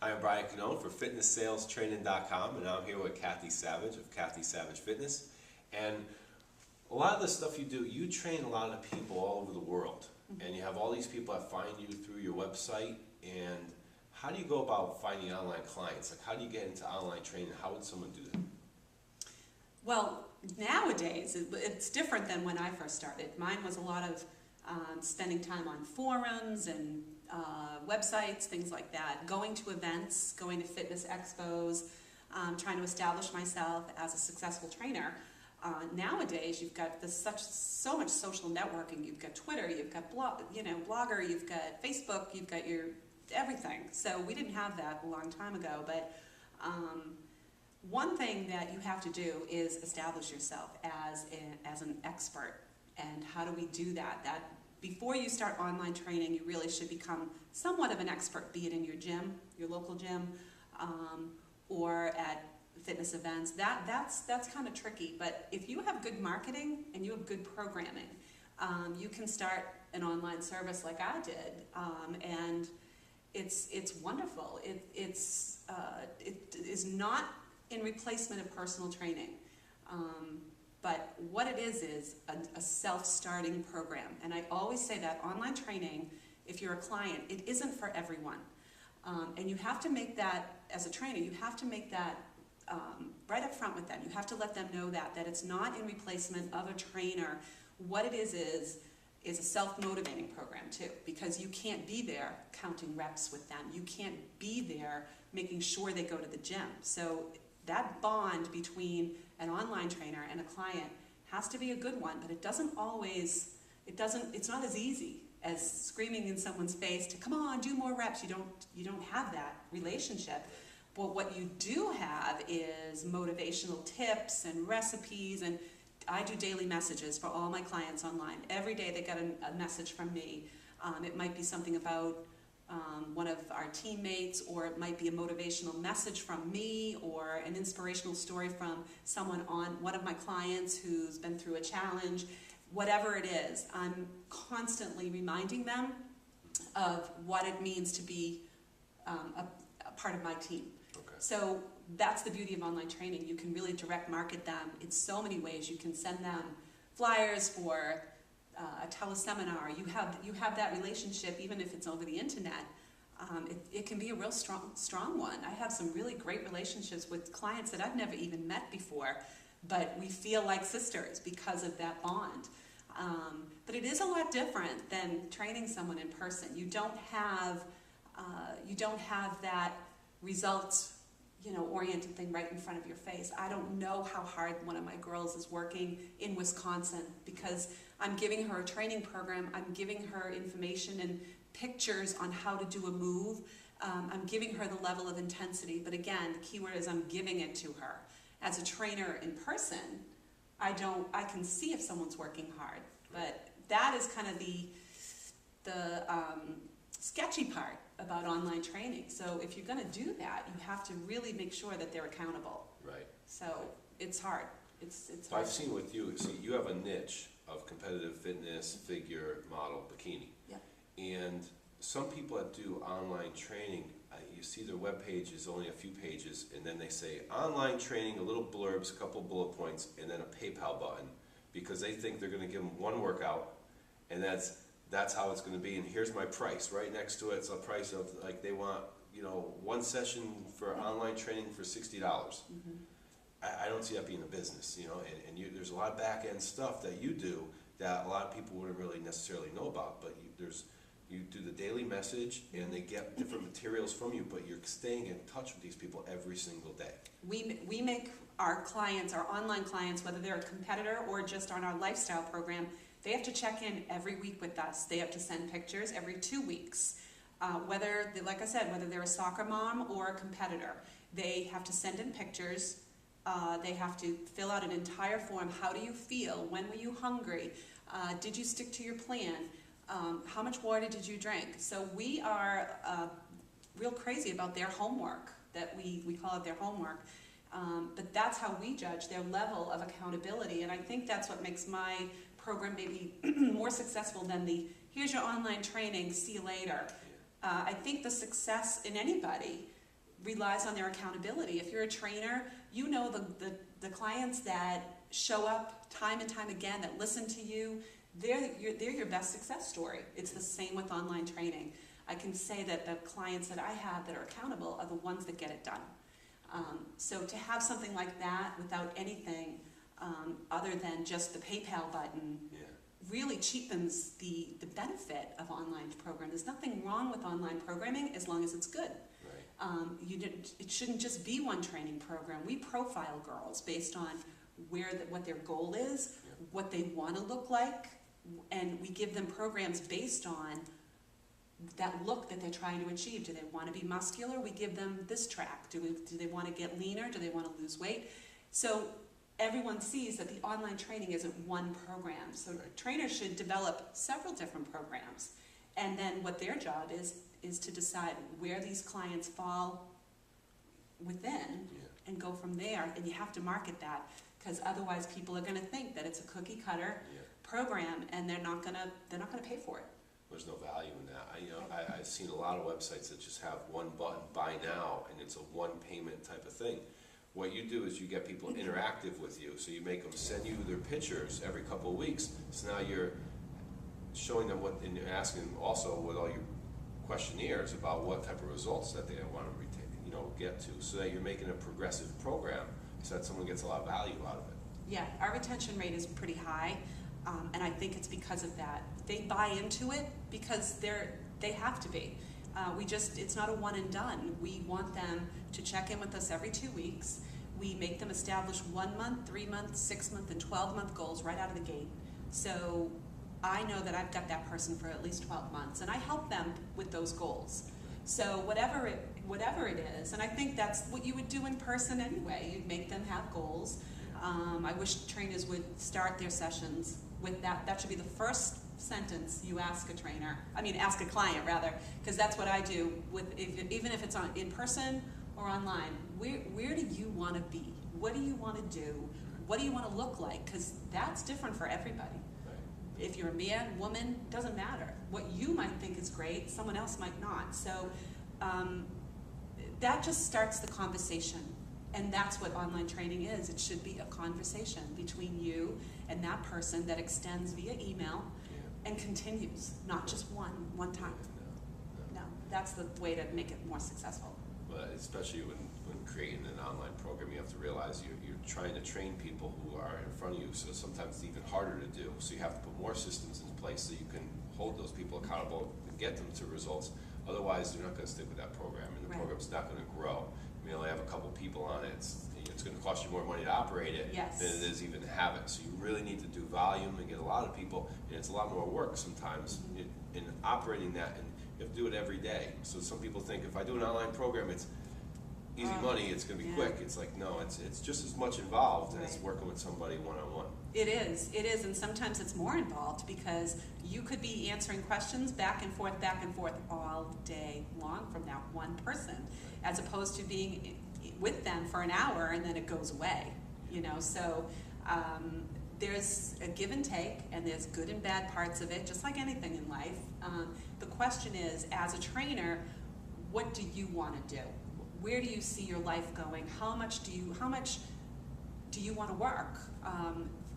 Hi, I'm Brian Canone for FitnessSalesTraining.com, and I'm here with Kathy Savage of Kathy Savage Fitness. And a lot of the stuff you do, you train a lot of people all over the world, and you have all these people that find you through your website. And how do you go about finding online clients? Like, how do you get into online training? How would someone do that? Well, nowadays, it's different than when I first started. Mine was a lot of spending time on forums and websites, things like that, going to events, going to fitness expos, trying to establish myself as a successful trainer. Nowadays, you've got so much social networking. You've got Twitter, you've got Blogger, you've got Facebook, you've got your everything. So we didn't have that a long time ago, but one thing that you have to do is establish yourself as an expert. And how do we do that? That before you start online training, you really should become somewhat of an expert, be it in your gym, your local gym, or at fitness events. That's kind of tricky. But if you have good marketing and you have good programming, you can start an online service like I did, and it's wonderful. It is not in replacement of personal training. But what it is a self-starting program. And I always say that online training, if you're a client, it isn't for everyone. And you have to make that, as a trainer, you have to make that right up front with them. You have to let them know that it's not in replacement of a trainer. What it is a self-motivating program too, because you can't be there counting reps with them. You can't be there making sure they go to the gym. So that bond between an online trainer and a client has to be a good one, but it's not as easy as screaming in someone's face to come on, do more reps. You don't have that relationship. But what you do have is motivational tips and recipes, and I do daily messages for all my clients online. Every day they get a message from me. It might be something about one of our teammates, or it might be a motivational message from me, or an inspirational story from someone on one of my clients who's been through a challenge. Whatever it is, I'm constantly reminding them of what it means to be a part of my team. Okay. So that's the beauty of online training. You can really direct market them in so many ways. You can send them flyers for a teleseminar. You have that relationship, even if it's over the internet. It can be a real strong one. I have some really great relationships with clients that I've never even met before, but we feel like sisters because of that bond. But it is a lot different than training someone in person. You don't have that results oriented thing right in front of your face. I don't know how hard one of my girls is working in Wisconsin, because I'm giving her a training program, I'm giving her information and pictures on how to do a move, I'm giving her the level of intensity, but again, the key word is I'm giving it to her. As a trainer in person, I can see if someone's working hard, but that is kind of the sketchy part about online training. So if you're going to do that, you have to really make sure that they're accountable. Right. So it's hard. It's hard. I've seen with you, you have a niche of competitive fitness, figure, model, bikini. Yeah. And some people that do online training, you see their webpage is only a few pages, and then they say online training, a little blurbs, a couple bullet points, and then a PayPal button, because they think they're going to give them one workout, and that's how it's going to be, and here's my price. Right next to it's a price of, like, they want, one session for online training for $60. I don't see that being a business, and there's a lot of back-end stuff that you do that a lot of people wouldn't really necessarily know about, but you do the daily message, and they get different materials from you, but you're staying in touch with these people every single day. We make our clients, our online clients, whether they're a competitor or just on our lifestyle program, they have to check in every week with us. They have to send pictures every 2 weeks. Like I said, whether they're a soccer mom or a competitor, they have to send in pictures. They have to fill out an entire form. How do you feel? When were you hungry? Did you stick to your plan? How much water did you drink? So we are real crazy about their homework, that we call it their homework. But that's how we judge their level of accountability. And I think that's what makes my program maybe more successful than the here's your online training, see you later. I think the success in anybody relies on their accountability. If you're a trainer, you know the clients that show up time and time again, that listen to you, they're your best success story. It's the same with online training. I can say that the clients that I have that are accountable are the ones that get it done. So to have something like that without anything other than just the PayPal button really cheapens the benefit of online program. There's nothing wrong with online programming as long as it's good. It shouldn't just be one training program. We profile girls based on what their goal is, what they want to look like, and we give them programs based on that look that they're trying to achieve. Do they want to be muscular? We give them this track. Do they want to get leaner? Do they want to lose weight? So everyone sees that the online training isn't one program. So trainers should develop several different programs. And then what their job is to decide where these clients fall within and go from there. And you have to market that, because otherwise people are going to think that it's a cookie cutter program, and they're not going to pay for it. There's no value in that. I've seen a lot of websites that just have one button, buy now, and it's a one payment type of thing. What you do is you get people interactive with you, so you make them send you their pictures every couple of weeks. So now you're showing them what, and you're asking them also with all your questionnaires about what type of results that they want to retain, get to, so that you're making a progressive program, so that someone gets a lot of value out of it. Yeah, our retention rate is pretty high, and I think it's because of that. They buy into it because they have to be. It's not a one and done. We want them to check in with us every 2 weeks. We make them establish 1 month, 3 month, 6 month, and 12-month goals right out of the gate. So I know that I've got that person for at least 12 months, and I help them with those goals. So whatever it is, and I think that's what you would do in person anyway. You'd make them have goals. I wish trainers would start their sessions with that. That should be the first sentence you ask ask a client rather, because that's what I do even if it's in person or online. Where do you want to be? What do you want to do? What do you want to look like? Because that's different for everybody. If you're a man, woman, doesn't matter. What you might think is great, someone else might not. So that just starts the conversation. And that's what online training is. It should be a conversation between you and that person that extends via email and continues, not just one time. No, that's the way to make it more successful. But especially when creating an online program, you have to realize you're trying to train people who are in front of you, so sometimes it's even harder to do. So you have to put more systems in place so you can hold those people accountable and get them to results. Otherwise, they're not going to stick with that program, and the program's not going to grow. You only have a couple people on it. It's going to cost you more money to operate it than it is even to have it. So you really need to do volume and get a lot of people, and it's a lot more work sometimes in operating that, and you have to do it every day. So some people think if I do an online program, it's easy money, it's going to be quick. It's like, no, it's just as much involved as working with somebody one-on-one. It is, and sometimes it's more involved, because you could be answering questions back and forth all day long from that one person, as opposed to being with them for an hour and then it goes away, So there's a give and take, and there's good and bad parts of it, just like anything in life. The question is, as a trainer, what do you want to do? Where do you see your life going? How much do you want to work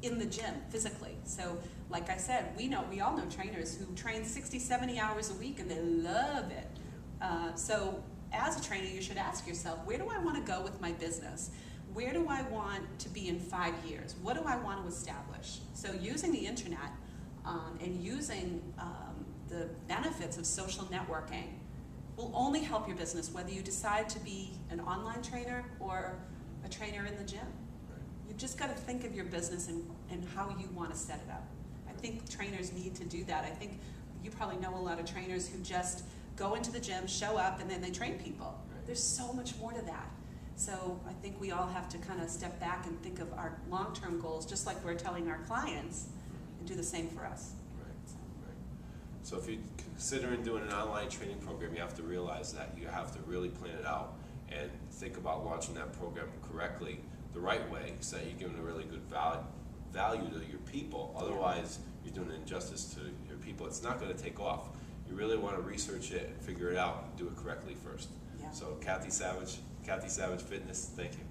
in the gym physically? So like I said, we all know trainers who train 60, 70 hours a week, and they love it. So as a trainer, you should ask yourself, where do I want to go with my business? Where do I want to be in 5 years? What do I want to establish? So using the internet and using the benefits of social networking will only help your business, whether you decide to be an online trainer or a trainer in the gym. You've just got to think of your business and how you want to set it up. I think trainers need to do that. I think you probably know a lot of trainers who just go into the gym, show up, and then they train people. There's so much more to that. So I think we all have to kind of step back and think of our long-term goals, just like we're telling our clients, and do the same for us. So if you're considering doing an online training program, you have to realize that you have to really plan it out and think about launching that program correctly, the right way, so that you're giving a really good value to your people. Otherwise, you're doing an injustice to your people. It's not going to take off. you really want to research it and figure it out and do it correctly first. Yeah. So Kathy Savage Fitness, thank you.